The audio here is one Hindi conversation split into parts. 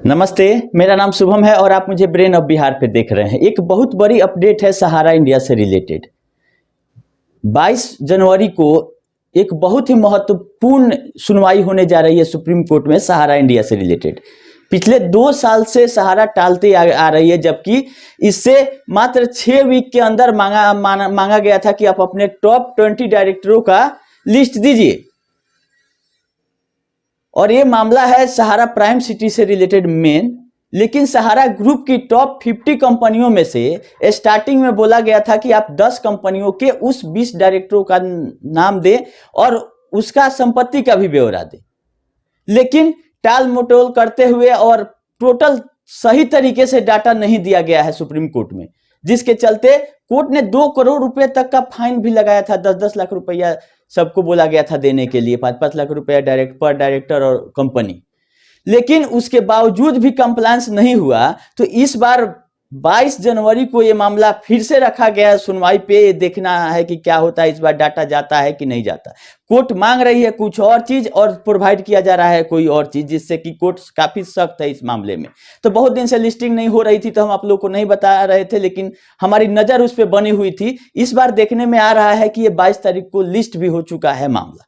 नमस्ते, मेरा नाम शुभम है और आप मुझे ब्रेन ऑफ बिहार पे देख रहे हैं। एक बहुत बड़ी अपडेट है सहारा इंडिया से रिलेटेड। 22 जनवरी को एक बहुत ही महत्वपूर्ण सुनवाई होने जा रही है सुप्रीम कोर्ट में सहारा इंडिया से रिलेटेड। पिछले 2 साल से सहारा टालते आ रही है, जबकि इससे मात्र 6 वीक के अंदर मांगा गया था कि आप अपने टॉप 20 डायरेक्टरों का लिस्ट दीजिए। और ये मामला है सहारा प्राइम सिटी से रिलेटेड मेन। लेकिन सहारा ग्रुप की टॉप 50 कंपनियों में से स्टार्टिंग में बोला गया था कि आप 10 कंपनियों के उस 20 डायरेक्टरों का नाम दें और उसका संपत्ति का भी ब्यौरा दें। लेकिन टाल मटोल करते हुए और टोटल सही तरीके से डाटा नहीं दिया गया है सुप्रीम कोर्ट में, जिसके चलते कोर्ट ने 2 करोड़ रुपए तक का फाइन भी लगाया था। 10-10 लाख रुपया सबको बोला गया था देने के लिए, 5-5 लाख रुपया पर डायरेक्टर और कंपनी। लेकिन उसके बावजूद भी कंप्लायंस नहीं हुआ, तो इस बार 22 जनवरी को यह मामला फिर से रखा गया सुनवाई पे। देखना है कि क्या होता है, इस बार डाटा जाता है कि नहीं जाता। कोर्ट मांग रही है कुछ और चीज और प्रोवाइड किया जा रहा है कोई और चीज, जिससे कि कोर्ट काफी सख्त है इस मामले में। तो बहुत दिन से लिस्टिंग नहीं हो रही थी, तो हम आप लोग को नहीं बता रहे थे, लेकिन हमारी नजर उस पर बनी हुई थी। इस बार देखने में आ रहा है कि ये 22 तारीख को लिस्ट भी हो चुका है मामला।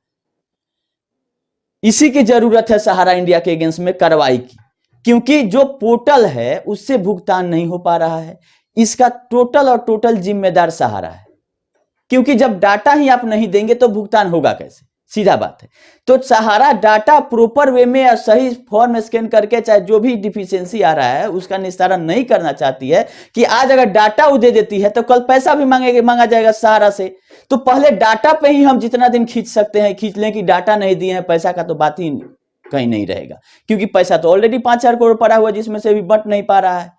इसी की जरूरत है सहारा इंडिया के अगेंस्ट में कार्रवाई की, क्योंकि जो पोर्टल है उससे भुगतान नहीं हो पा रहा है। इसका टोटल जिम्मेदार सहारा है, क्योंकि जब डाटा ही आप नहीं देंगे तो भुगतान होगा कैसे? सीधा बात है। तो सहारा डाटा प्रॉपर वे में या सही फॉर्म स्कैन करके, चाहे जो भी डिफिशियंसी आ रहा है उसका निस्तारण नहीं करना चाहती है कि आज अगर डाटा वो दे देती है तो कल पैसा भी मांगा जाएगा सहारा से। तो पहले डाटा पे ही हम जितना दिन खींच सकते हैं खींच लें, कि डाटा नहीं दिए हैं, पैसा का तो बात ही कहीं नहीं रहेगा, क्योंकि पैसा तो ऑलरेडी 5,000 करोड़ पड़ा हुआ है, जिसमें से भी बट नहीं पा रहा है।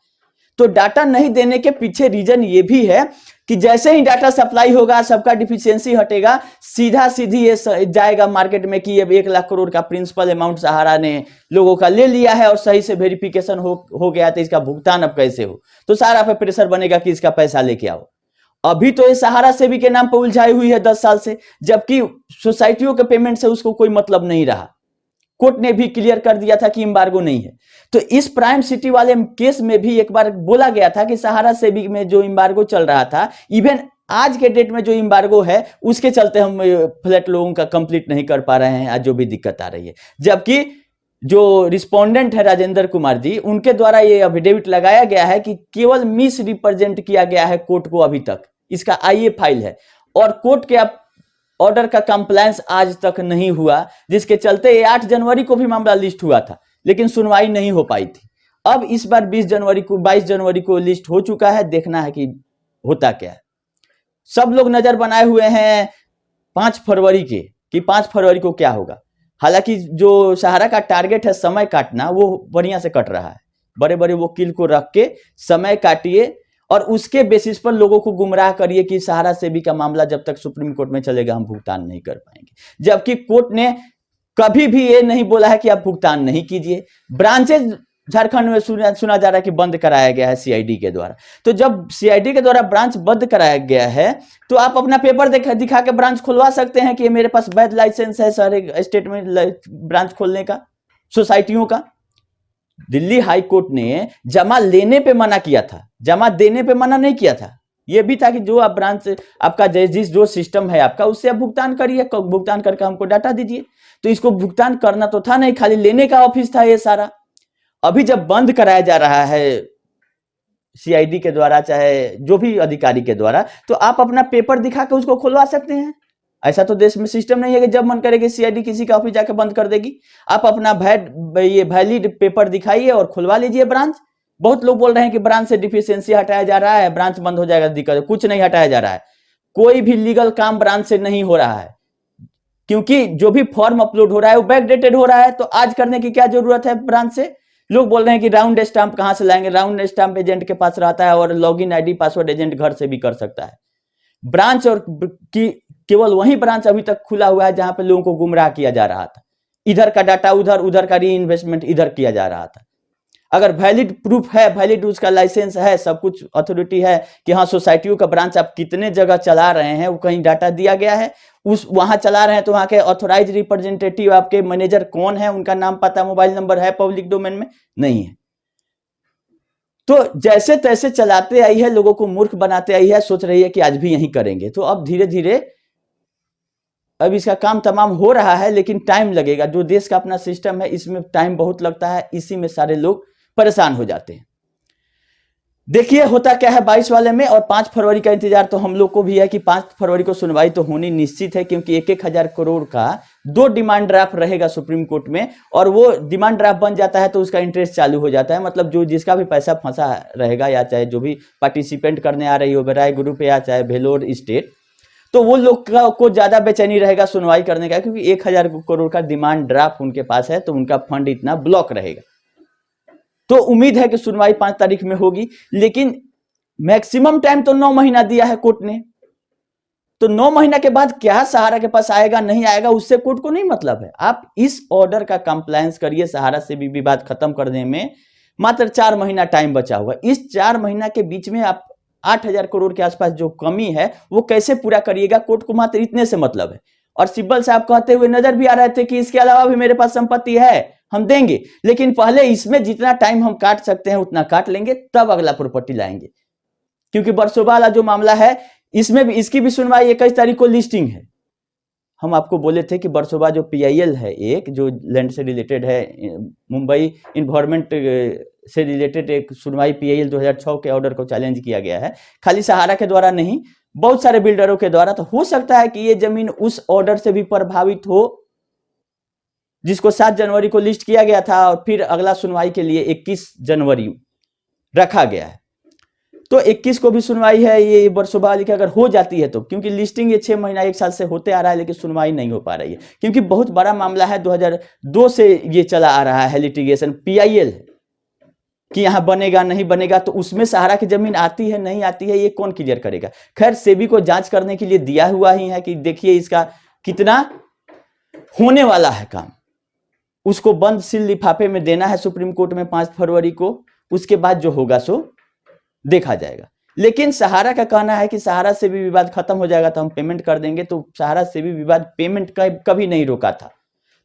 तो डाटा नहीं देने के पीछे रीजन ये भी है कि जैसे ही डाटा सप्लाई होगा, सबका डिफिशियंसी हटेगा, सीधी ये जाएगा मार्केट में कि अब 1 लाख करोड़ का प्रिंसिपल अमाउंट सहारा ने लोगों का ले लिया है और सही से वेरिफिकेशन हो गया, तो इसका भुगतान अब कैसे हो। तो सारा पे प्रेशर बनेगा कि इसका पैसा लेके आओ। अभी तो ये सहारा सेवी के नाम पर उलझाई हुई है 10 साल से, जबकि सोसाइटियों के पेमेंट से उसको कोई मतलब नहीं रहा। कोर्ट ने भी क्लियर कर दिया था कि एम्बार्गो नहीं है। तो इस प्राइम सिटी वाले केस में भी एक बार बोला गया था कि सहारा सेवी में जो एम्बार्गो चल रहा था, इवन आज के डेट में जो एम्बार्गो है उसके चलते हम फ्लैट लोगों का कंप्लीट नहीं कर पा रहे हैं, आज जो भी दिक्कत आ रही है। जबकि जो रिस्पोंडेंट है राजेंद्र कुमार जी, उनके द्वारा ये एफिडेविट लगाया गया है कि केवल मिस रिप्रेजेंट किया गया है कोर्ट को अभी तक। इसका आईए फाइल है और कोर्ट के ऑर्डर का कंप्लायंस आज तक नहीं हुआ, जिसके चलते 8 जनवरी को भी मामला लिस्ट हुआ था, लेकिन सुनवाई नहीं हो पाई थी। अब इस बार 22 जनवरी को लिस्ट हो चुका है। देखना है कि होता क्या है। सब लोग नजर बनाए हुए हैं 5 फरवरी के, कि 5 फरवरी को क्या होगा। हालांकि जो सहारा का टारगेट है समय काटना, वो बढ़िया से कट रहा है। बड़े बड़े वकील को रख के समय काटिए और उसके बेसिस पर लोगों को गुमराह करिए कि सहारा सेवी का मामला जब तक सुप्रीम कोर्ट में चलेगा हम भुगतान नहीं कर पाएंगे। जबकि कोर्ट ने कभी भी ये नहीं बोला है कि आप भुगतान नहीं कीजिए। ब्रांचेज झारखंड में सुना जा रहा है कि बंद कराया गया है सीआईडी के द्वारा। तो जब सीआईडी के द्वारा ब्रांच बंद कराया गया है, तो आप अपना पेपर दिखा के ब्रांच खुलवा सकते हैं कि मेरे पास वैध लाइसेंस है सारे स्टेट में ब्रांच खोलने का, सोसाइटियों का। दिल्ली हाई कोर्ट ने जमा लेने पे मना किया था, जमा देने पे मना नहीं किया था। यह भी था कि जो आप ब्रांच आपका जो सिस्टम है आपका, उससे आप भुगतान करिए, भुगतान करके हमको डाटा दीजिए। तो इसको भुगतान करना तो था नहीं, खाली लेने का ऑफिस था ये सारा। अभी जब बंद कराया जा रहा है सीआईडी के द्वारा, चाहे जो भी अधिकारी के द्वारा, तो आप अपना पेपर दिखा के उसको खुलवा सकते हैं। ऐसा तो देश में सिस्टम नहीं है कि जब मन करेगी सीआईडी किसी का ऑफिस जाके बंद कर देगी। आप अपना वैलिड पेपर दिखाइए और खुलवा लीजिए ब्रांच। बहुत लोग बोल रहे हैं कि ब्रांच से डिफिशियंसी हटाया जा रहा है, ब्रांच बंद हो जाएगा, दिक्कत। कुछ नहीं हटाया जा रहा है, कोई भी लीगल काम ब्रांच से नहीं हो रहा है, क्योंकि जो भी फॉर्म अपलोड हो रहा है वो बैकडेटेड हो रहा है। तो आज करने की क्या जरूरत है ब्रांच से? लोग बोल रहे हैं कि राउंड स्टाम्प कहां से लाएंगे? राउंड स्टाम्प एजेंट के पास रहता है और लॉगिन आईडी पासवर्ड एजेंट घर से भी कर सकता है। ब्रांच और केवल वही ब्रांच अभी तक खुला हुआ है जहां पे लोगों को गुमराह किया जा रहा था। इधर का डाटा उधर, उधर का री इन्वेस्टमेंट इधर किया जा रहा था। अगर वैलिड प्रूफ है, वैलिड उसका लाइसेंस है, सब कुछ अथॉरिटी है कि हाँ सोसाइटियों का ब्रांच आप कितने जगह चला रहे हैं, वो कहीं डाटा दिया गया है, उस वहां चला रहे हैं, तो वहां के ऑथोराइज रिप्रेजेंटेटिव आपके मैनेजर कौन है, उनका नाम पता मोबाइल नंबर है पब्लिक डोमेन में? नहीं है। तो जैसे तैसे चलाते आई है, लोगों को मूर्ख बनाते आई है, सोच रही है कि आज भी यही करेंगे। तो अब धीरे धीरे अब इसका काम तमाम हो रहा है, लेकिन टाइम लगेगा। जो देश का अपना सिस्टम है इसमें टाइम बहुत लगता है, इसी में सारे लोग परेशान हो जाते हैं। देखिए होता क्या है 22 वाले में। और 5 फरवरी का इंतजार तो हम लोग को भी है कि 5 फरवरी को सुनवाई तो होनी निश्चित है, क्योंकि 1,000 करोड़ का 2 डिमांड ड्राफ्ट रहेगा सुप्रीम कोर्ट में, और वो डिमांड ड्राफ्ट बन जाता है तो उसका इंटरेस्ट चालू हो जाता है। मतलब जो जिसका भी पैसा फंसा रहेगा, या चाहे जो भी पार्टिसिपेंट करने आ रही हो, बेराय ग्रुप या चाहे भेलोर स्टेट, तो वो लोग को ज्यादा बेचैनी रहेगा सुनवाई करने का, क्योंकि 1,000 करोड़ का डिमांड ड्राफ्ट उनके पास है, तो उनका फंड इतना ब्लॉक रहेगा। तो उम्मीद है कि सुनवाई 5 तारीख में होगी, लेकिन मैक्सिमम टाइम तो 9 महीना दिया है कोर्ट ने। तो 9 महीना के बाद क्या सहारा के पास आएगा नहीं आएगा, उससे कोर्ट को नहीं मतलब है। आप इस ऑर्डर का कंप्लायंस करिए, सहारा से भी विवाद खत्म करने में मात्र 4 महीना टाइम बचा हुआ। इस 4 महीना के बीच में आप 8,000 करोड़ के आसपास जो कमी है वो कैसे पूरा करिएगा, कोर्ट को मात्र इतने से मतलब है। और सिब्बल साहब कहते हुए नजर भी आ रहे थे कि इसके अलावा भी मेरे पास संपत्ति है, हम देंगे, लेकिन पहले इसमें जितना टाइम हम काट सकते हैं उतना काट लेंगे, तब अगला प्रॉपर्टी लाएंगे। क्योंकि बरसोबा वाला जो मामला है इसमें भी, इसकी भी सुनवाई 21 तारीख को लिस्टिंग है। हम आपको बोले थे कि बरसोबा जो PIL है, एक जो लैंड से रिलेटेड है, मुंबई इन्वायरमेंट से रिलेटेड एक सुनवाई PIL 2006 के ऑर्डर को चैलेंज किया गया है, खाली सहारा के द्वारा नहीं, बहुत सारे बिल्डरों के द्वारा। तो हो सकता है कि ये जमीन उस ऑर्डर से भी प्रभावित हो, जिसको 7 जनवरी को लिस्ट किया गया था, और फिर अगला सुनवाई के लिए 21 जनवरी रखा गया है। तो 21 को भी सुनवाई है ये बरसोबा वाली की, अगर हो जाती है तो, क्योंकि लिस्टिंग ये 6 महीना 1 साल से होते आ रहा है, लेकिन सुनवाई नहीं हो पा रही है, क्योंकि बहुत बड़ा मामला है। 2002 से ये चला आ रहा है लिटिगेशन, PIL है कि यहां बनेगा नहीं बनेगा, तो उसमें सहारा की जमीन आती है नहीं आती है, ये कौन क्लियर करेगा। खैर सेबी को जांच करने के लिए दिया हुआ ही है कि देखिए इसका कितना होने वाला है काम, उसको बंद सील लिफाफे में देना है सुप्रीम कोर्ट में 5 फरवरी को। उसके बाद जो होगा सो देखा जाएगा। लेकिन सहारा का कहना है कि सहारा से भी विवाद खत्म हो जाएगा तो हम पेमेंट कर देंगे। तो सहारा से भी विवाद पेमेंट का कभी नहीं रोका था,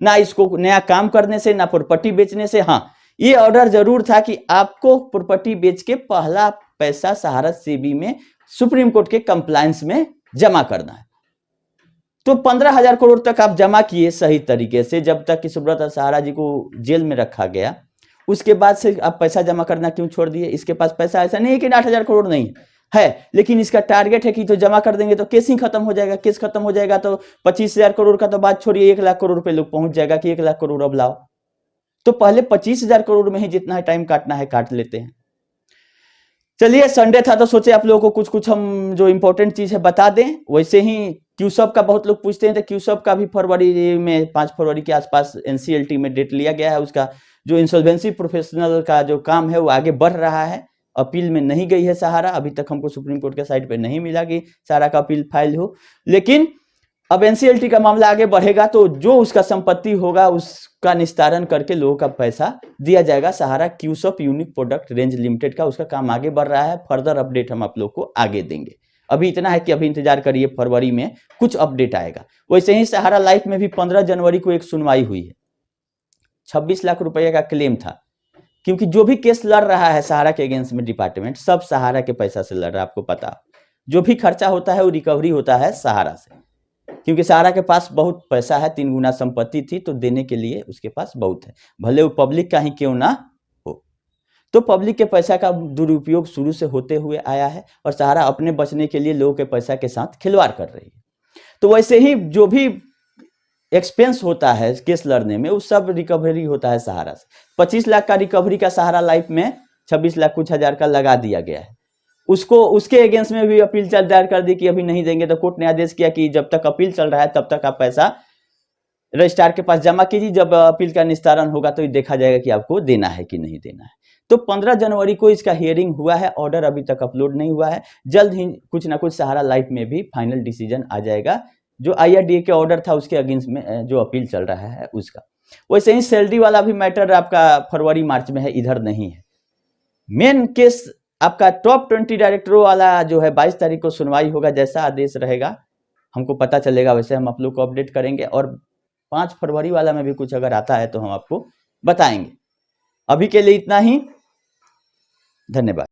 ना इसको नया काम करने से, ना प्रॉपर्टी बेचने से। हाँ, ये ऑर्डर जरूर था कि आपको प्रॉपर्टी बेच के पहला पैसा सहारा सेबी में सुप्रीम कोर्ट के कंप्लायंस में जमा करना है। तो 15,000 करोड़ तक आप जमा किए सही तरीके से, जब तक कि सुब्रत सहारा जी को जेल में रखा गया। उसके बाद से आप पैसा जमा करना क्यों छोड़ दिए? इसके पास पैसा ऐसा नहीं है कि 8,000 करोड़ नहीं है, लेकिन इसका टारगेट है कि तो जमा कर देंगे तो केस ही खत्म हो जाएगा। केस खत्म हो जाएगा तो 25,000 करोड़ का तो बात छोड़िए, 1 लाख करोड़ पे लोग पहुंच जाएगा कि 1 लाख करोड़ अब लाओ। तो पहले 25,000 करोड़ में ही जितना टाइम काटना है काट लेते हैं। चलिए, संडे था तो सोचे आप लोगों को कुछ कुछ हम जो इंपॉर्टेंट चीज है बता दें। वैसे ही क्यूसब का बहुत लोग पूछते हैं, तो क्यूसब का भी फरवरी में 5 फरवरी के आसपास NCLT में डेट लिया गया है। उसका जो इंसॉल्वेंसी प्रोफेशनल का जो काम है वो आगे बढ़ रहा है। अपील में नहीं गई है सहारा, अभी तक हमको सुप्रीम कोर्ट के साइड पे नहीं मिला कि सहारा का अपील फाइल हो। लेकिन अब NCLT का मामला आगे बढ़ेगा तो जो उसका संपत्ति होगा उसका निस्तारण करके लोगों का पैसा दिया जाएगा। सहारा क्यूसब यूनिक प्रोडक्ट रेंज लिमिटेड का उसका काम आगे बढ़ रहा है। फर्दर अपडेट हम आप लोग को आगे देंगे। अभी इतना है कि अभी इंतजार करिए, फरवरी में कुछ अपडेट आएगा। वैसे ही सहारा लाइफ में भी 15 जनवरी को एक सुनवाई हुई है। 26 लाख रुपए का क्लेम था, क्योंकि जो भी केस लड़ रहा है सहारा के अगेंस्ट में डिपार्टमेंट, सब सहारा के पैसा से लड़ रहा है। आपको पता, जो भी खर्चा होता है वो रिकवरी होता है सहारा से, क्योंकि सहारा के पास बहुत पैसा है, 3 गुना संपत्ति थी, तो देने के लिए उसके पास बहुत है, भले वो पब्लिक का ही क्यों ना हो। तो पब्लिक के पैसा का दुरुपयोग शुरू से होते हुए आया है, और सहारा अपने बचने के लिए लोगों के पैसा के साथ खिलवाड़ कर रही है। तो वैसे ही जो भी एक्सपेंस होता है केस लड़ने में, वो सब रिकवरी होता है सहारा से। 25 लाख का रिकवरी का सहारा लाइफ में 26 लाख कुछ हजार का लगा दिया गया है। उसको उसके अगेंस्ट में भी अपील दायर कर दी कि अभी नहीं देंगे। तो कोर्ट ने आदेश किया कि जब तक अपील चल रहा है तब तक आप पैसा रजिस्ट्रार के पास जमा कीजिए, जब अपील का निस्तारण होगा तो देखा जाएगा कि आपको देना है कि नहीं देना है। तो 15 जनवरी को इसका हियरिंग हुआ है। ऑर्डर अभी तक अपलोड नहीं हुआ है, जल्द ही कुछ ना कुछ सहारा लाइफ में भी फाइनल डिसीजन आ जाएगा। जो IRDA के ऑर्डर था उसके अगेंस्ट में जो अपील चल रहा है उसका। वैसे ही सैलरी वाला भी मैटर आपका फरवरी मार्च में है, इधर नहीं है। मेन केस आपका टॉप 20 डायरेक्टरों वाला जो है 22 तारीख को सुनवाई होगा। जैसा आदेश रहेगा हमको पता चलेगा, वैसे हम आप लोग को अपडेट करेंगे। और 5 फरवरी वाला में भी कुछ अगर आता है तो हम आपको बताएंगे। अभी के लिए इतना ही। धन्यवाद।